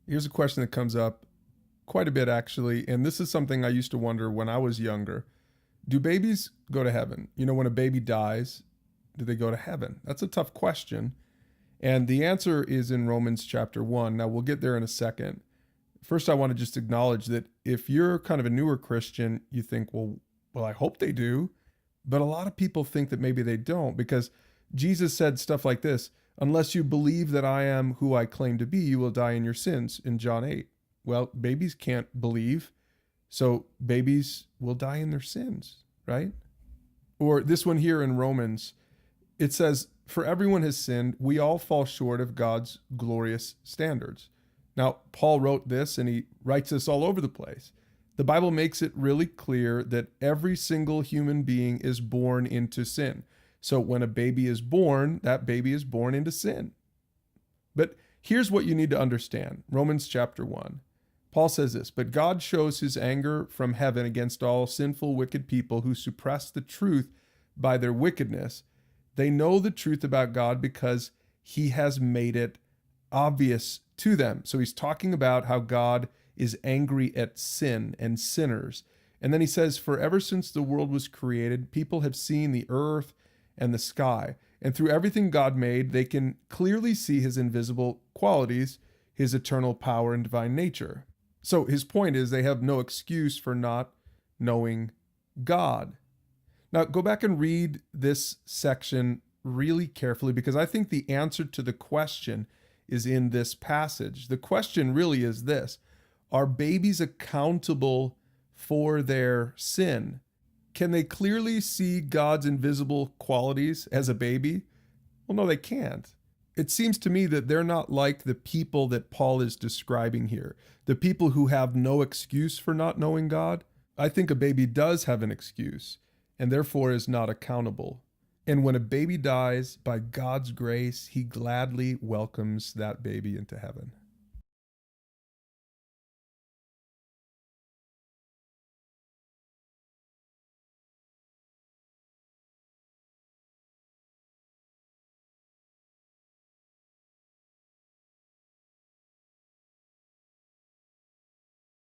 Here's a question that comes up quite a bit, actually. And this is something I used to wonder when I was younger. Do babies go to heaven? You know, when a baby dies, do they go to heaven? That's a tough question. And the answer is in Romans chapter 1. Now, we'll get there in a second. First, I want to just acknowledge that if you're kind of a newer Christian, you think, well, I hope they do. But a lot of people think that maybe they don't, because Jesus said stuff like this: unless you believe that I am who I claim to be, you will die in your sins, in John 8. Well, babies can't believe, so babies will die in their sins, right? Or this one here in Romans, it says, for everyone has sinned, we all fall short of God's glorious standards. Now, Paul wrote this, and he writes this all over the place. The Bible makes it really clear that every single human being is born into sin. So when a baby is born, that baby is born into sin. But here's what you need to understand. Romans chapter 1. Paul says this, but God shows his anger from heaven against all sinful, wicked people who suppress the truth by their wickedness. They know the truth about God because he has made it obvious to them. So he's talking about how God is angry at sin and sinners. And then he says, for ever since the world was created, people have seen the earth and the sky. And through everything God made, they can clearly see his invisible qualities, his eternal power and divine nature. So his point is they have no excuse for not knowing God. Now, go back and read this section really carefully, because I think the answer to the question is in this passage. The question really is this: are babies accountable for their sin? Can they clearly see God's invisible qualities as a baby? Well, no, they can't. It seems to me that they're not like the people that Paul is describing here, the people who have no excuse for not knowing God. I think a baby does have an excuse, and therefore is not accountable. And when a baby dies, by God's grace, he gladly welcomes that baby into heaven.